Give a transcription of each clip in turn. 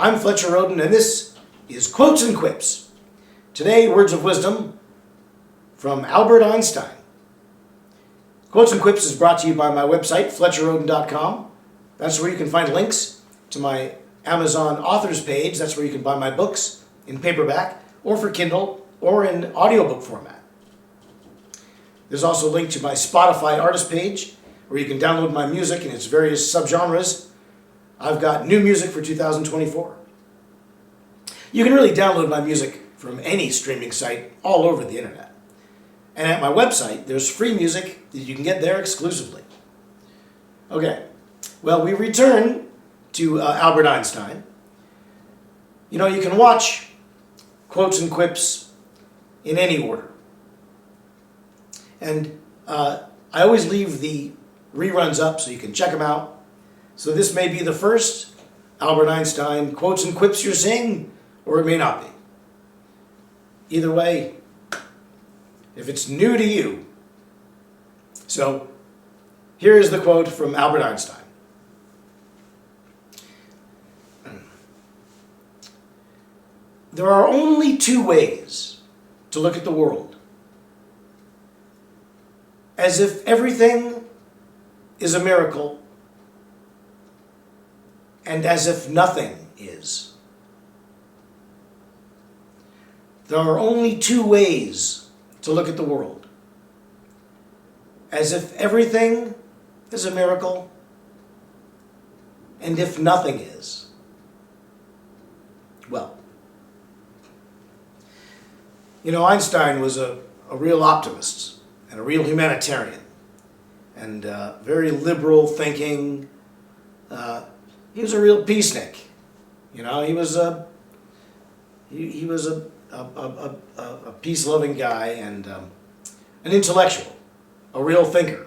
I'm Fletcher Rhoden, and this is Quotes and Quips. Today, words of wisdom from Albert Einstein. Quotes and Quips is brought to you by my website, FletcherRhoden.com. That's where you can find links to my Amazon authors page. That's where you can buy my books in paperback, or for Kindle, or in audiobook format. There's also a link to my Spotify artist page, where you can download my music in its various subgenres. I've got new music for 2024. You can really download my music from any streaming site all over the internet. And at my website, there's free music that you can get there exclusively. Okay, well, we return to Albert Einstein. You know, you can watch Quotes and Quips in any order. And I always leave the reruns up so you can check them out. So this may be the first Albert Einstein Quotes and Quips you're seeing, or it may not be. Either way, if it's new to you. So here is the quote from Albert Einstein. There are only two ways to look at the world. As if everything is a miracle, and as if nothing is. There are only two ways to look at the world. As if everything is a miracle, and if nothing is. Well, you know, Einstein was a real optimist and a real humanitarian, and very liberal thinking. He was a real peacenik. You know, he was a peace-loving guy and an intellectual, a real thinker.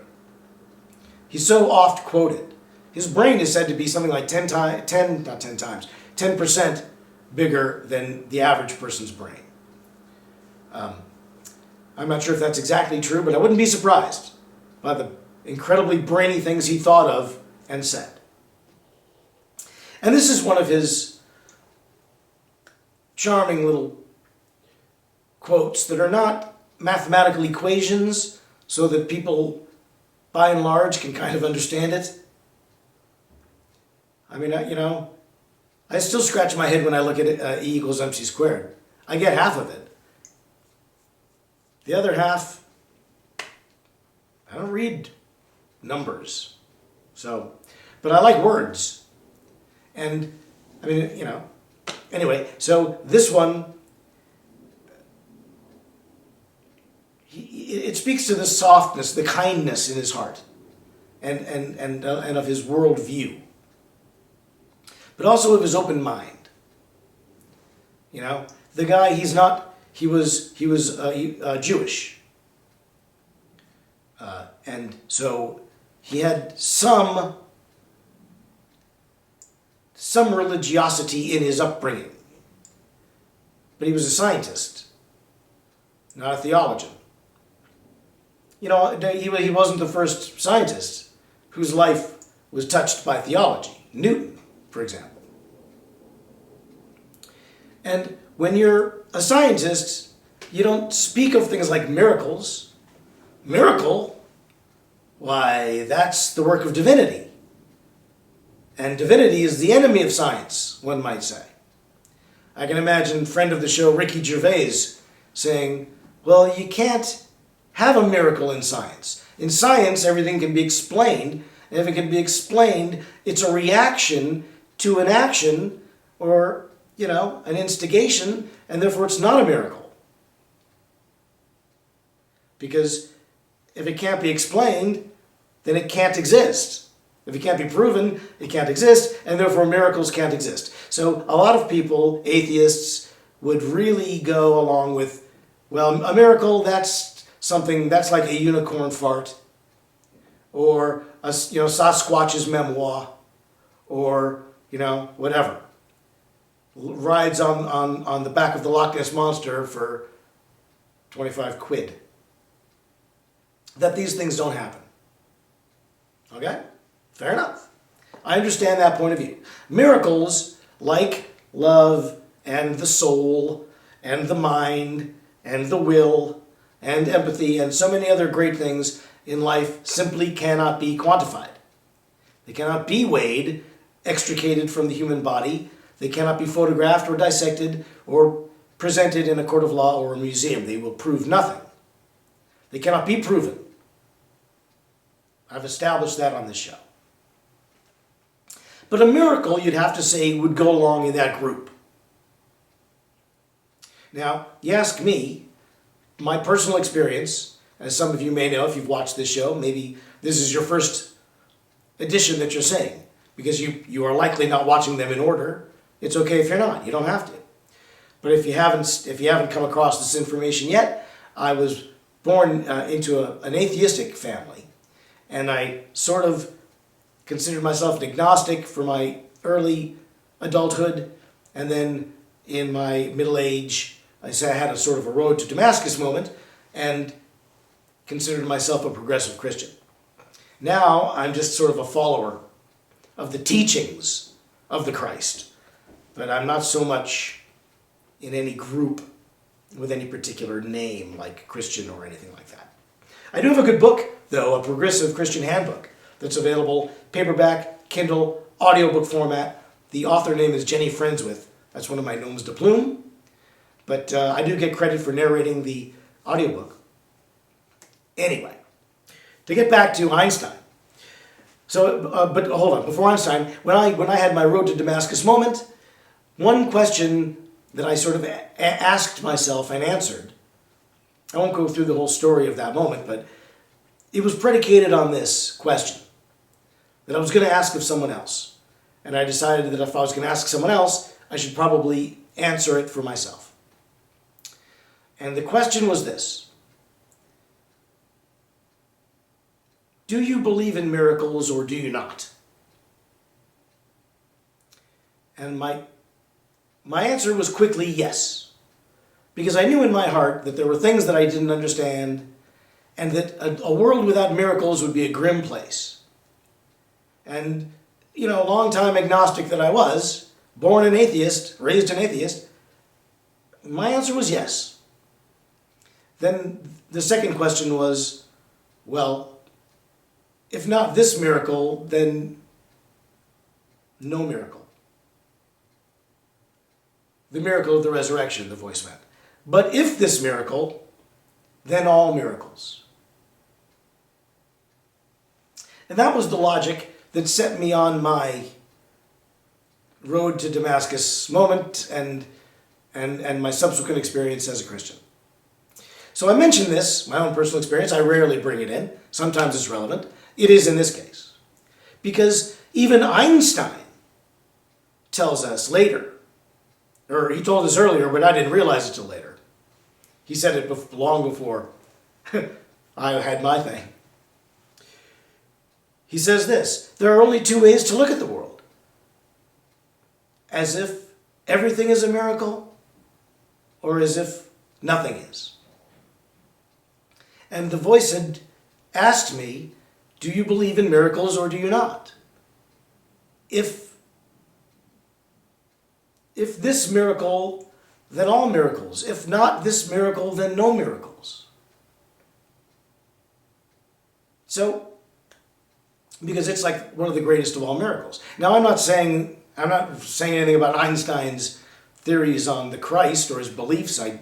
He's so oft quoted. His brain is said to be something like 10% bigger than the average person's brain. I'm not sure if that's exactly true, but I wouldn't be surprised by the incredibly brainy things he thought of and said. And this is one of his charming little quotes that are not mathematical equations so that people, by and large, can kind of understand it. I mean, you know, I still scratch my head when I look at E equals mc squared. I get half of it. The other half, I don't read numbers. So, but I like words. And, I mean, you know, anyway, so this one, it speaks to the softness, the kindness in his heart and of his worldview, but also of his open mind. You know, the guy, he was Jewish. And so he had some religiosity in his upbringing. But he was a scientist, not a theologian. You know, he wasn't the first scientist whose life was touched by theology. Newton, for example. And when you're a scientist, you don't speak of things like miracles. Miracle? Why, that's the work of divinity. And divinity is the enemy of science, one might say. I can imagine friend of the show Ricky Gervais saying, well, you can't have a miracle in science. In science, everything can be explained. And if it can be explained, it's a reaction to an action or, you know, an instigation, and therefore it's not a miracle. Because if it can't be explained, then it can't exist. If it can't be proven, it can't exist, and therefore miracles can't exist. So a lot of people, atheists, would really go along with, well, a miracle, that's something, that's like a unicorn fart, or a, you know, Sasquatch's memoir, or, you know, whatever. Rides on the back of the Loch Ness Monster for 25 quid. That these things don't happen. Okay? Fair enough. I understand that point of view. Miracles, like love, and the soul, and the mind, and the will, and empathy, and so many other great things in life simply cannot be quantified. They cannot be weighed, extricated from the human body. They cannot be photographed or dissected or presented in a court of law or a museum. They will prove nothing. They cannot be proven. I've established that on this show. But a miracle, you'd have to say, would go along in that group. Now, you ask me, my personal experience, as some of you may know if you've watched this show, maybe this is your first edition that you're saying, because you are likely not watching them in order. It's okay if you're not. You don't have to. But if you haven't come across this information yet, I was born into an atheistic family, and I sort of considered myself an agnostic for my early adulthood, and then in my middle age, I had a sort of a road to Damascus moment, and considered myself a progressive Christian. Now I'm just sort of a follower of the teachings of the Christ, but I'm not so much in any group with any particular name like Christian or anything like that. I do have a good book, though, a progressive Christian handbook that's available paperback, Kindle, audiobook format. The author name is Jenny Friendswith. That's one of my noms de plume. But I do get credit for narrating the audiobook. Anyway, to get back to Einstein. But hold on, before Einstein, when I had my road to Damascus moment, one question that I sort of asked myself and answered, I won't go through the whole story of that moment, but it was predicated on this question that I was going to ask of someone else. And I decided that if I was going to ask someone else, I should probably answer it for myself. And the question was this: do you believe in miracles or do you not? And my answer was quickly yes, because I knew in my heart that there were things that I didn't understand, and that a world without miracles would be a grim place. And, long-time agnostic that I was, born an atheist, raised an atheist, my answer was yes. Then the second question was, well, if not this miracle, then no miracle. The miracle of the resurrection, the voice meant. But if this miracle, then all miracles. And that was the logic that set me on my road to Damascus moment and my subsequent experience as a Christian. So I mention this, my own personal experience. I rarely bring it in. Sometimes it's relevant. It is in this case. Because even Einstein tells us later, or he told us earlier, but I didn't realize it till later. He said it long before I had my thing. He says this: there are only two ways to look at the world. As if everything is a miracle, or as if nothing is. And the voice had asked me, do you believe in miracles or do you not? If this miracle, then all miracles. If not this miracle, then no miracles. So, because it's like one of the greatest of all miracles. Now, I'm not saying anything about Einstein's theories on the Christ or his beliefs. I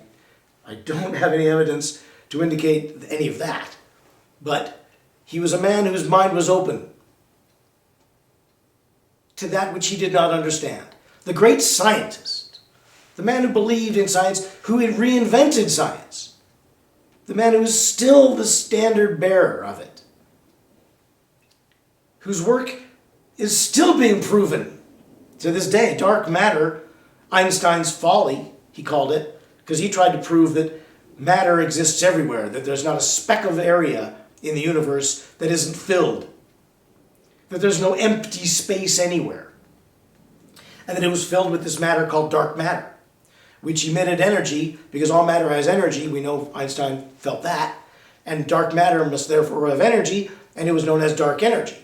don't have any evidence to indicate any of that. But he was a man whose mind was open to that which he did not understand. The great scientist, the man who believed in science, who had reinvented science, the man who is still the standard bearer of it, whose work is still being proven to this day. Dark matter, Einstein's folly, he called it, because he tried to prove that matter exists everywhere, that there's not a speck of area in the universe that isn't filled, that there's no empty space anywhere, and that it was filled with this matter called dark matter, which emitted energy, because all matter has energy. We know Einstein felt that, and dark matter must therefore have energy, and it was known as dark energy.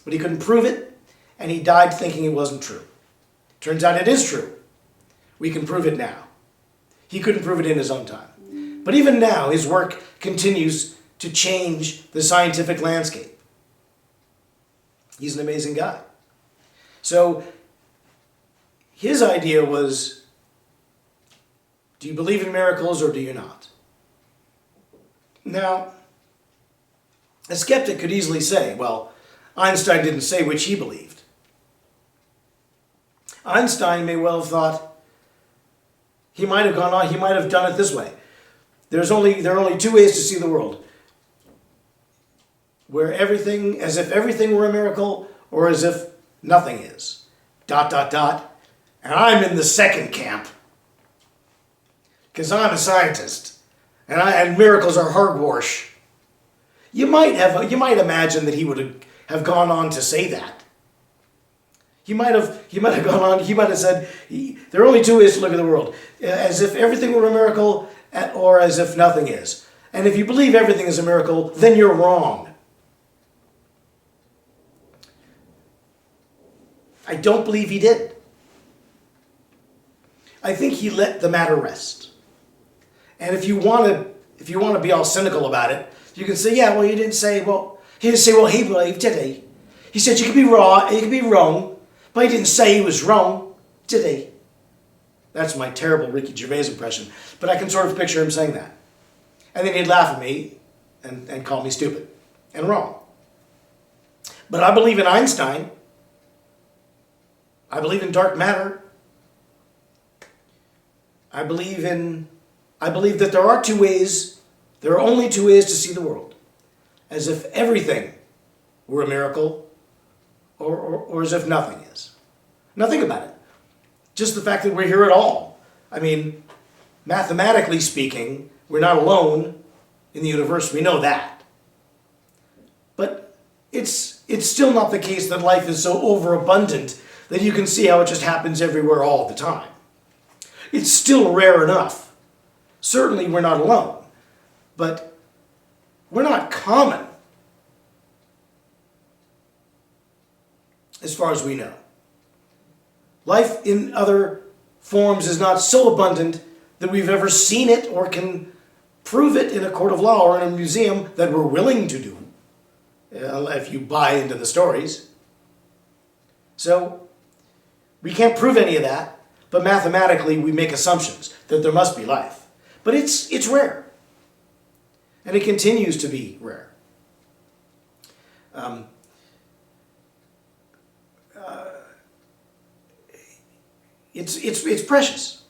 But he couldn't prove it, and he died thinking it wasn't true. Turns out it is true. We can prove it now. He couldn't prove it in his own time. But even now, his work continues to change the scientific landscape. He's an amazing guy. So, his idea was, do you believe in miracles or do you not? Now, a skeptic could easily say, well, Einstein didn't say which he believed. Einstein may well have thought, he might have gone on, he might have done it this way. There are only two ways to see the world. Where everything, as if everything were a miracle, or as if nothing is. ... And I'm in the second camp. Because I'm a scientist. And miracles are hogwash. You might imagine that he would have gone on to say that. He might have gone on, he might have said, there are only two ways to look at the world. As if everything were a miracle, or as if nothing is. And if you believe everything is a miracle, then you're wrong. I don't believe he did. I think he let the matter rest. And if you want to be all cynical about it, you can say, yeah, well, he didn't say what he believed, did he? He said you could be right, you could be wrong, but he didn't say he was wrong, did he? That's my terrible Ricky Gervais impression, but I can sort of picture him saying that. And then he'd laugh at me and call me stupid and wrong. But I believe in Einstein. I believe in dark matter. I believe that there are two ways, there are only two ways to see the world. As if everything were a miracle, or as if nothing is. Now think about it. Just the fact that we're here at all. I mean, mathematically speaking, we're not alone in the universe, we know that. But it's still not the case that life is so overabundant that you can see how it just happens everywhere all the time. It's still rare enough. Certainly we're not alone, but we're not common as far as we know. Life in other forms is not so abundant that we've ever seen it or can prove it in a court of law or in a museum that we're willing to do, if you buy into the stories. So, we can't prove any of that, but mathematically we make assumptions that there must be life. But it's rare. And it continues to be rare. It's precious.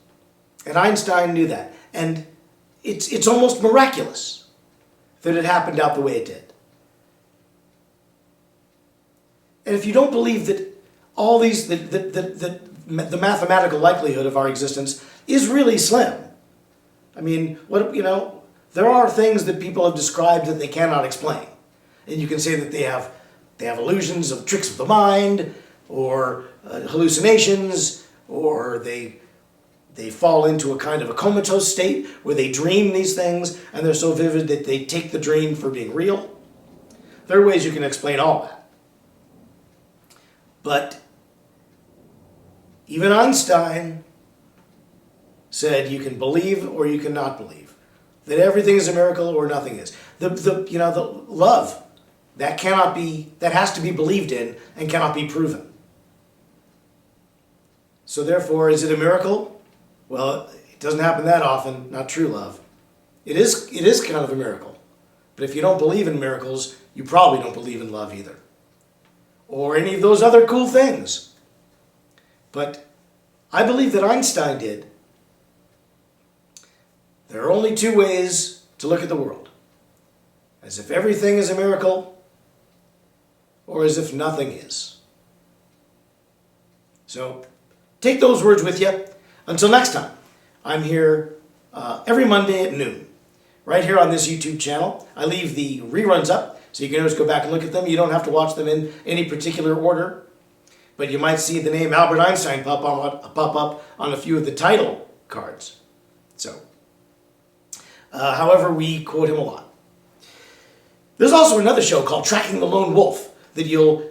And Einstein knew that. And it's almost miraculous that it happened out the way it did. And if you don't believe that all these, the mathematical likelihood of our existence is really slim. I mean, there are things that people have described that they cannot explain. And you can say that they have illusions of tricks of the mind, or hallucinations, or they fall into a kind of a comatose state where they dream these things and they're so vivid that they take the dream for being real. There are ways you can explain all that. But even Einstein said you can believe or you cannot believe. That everything is a miracle or nothing is. The love, that has to be believed in and cannot be proven. So therefore, is it a miracle? Well, it doesn't happen that often, not true love. It is kind of a miracle. But if you don't believe in miracles, you probably don't believe in love either. Or any of those other cool things. But I believe that Einstein did. There are only two ways to look at the world. As if everything is a miracle, or as if nothing is. So, take those words with you. Until next time, I'm here every Monday at noon, right here on this YouTube channel. I leave the reruns up, so you can always go back and look at them. You don't have to watch them in any particular order, but you might see the name Albert Einstein pop up on a few of the title cards. So, however, we quote him a lot. There's also another show called Tracking the Lone Wolf that you'll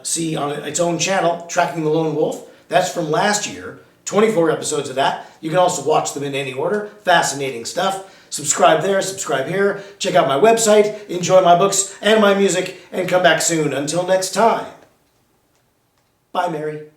see on its own channel, Tracking the Lone Wolf. That's from last year. 24 episodes of that. You can also watch them in any order. Fascinating stuff. Subscribe there, subscribe here. Check out my website, enjoy my books and my music, and come back soon. Until next time. Bye, Mary.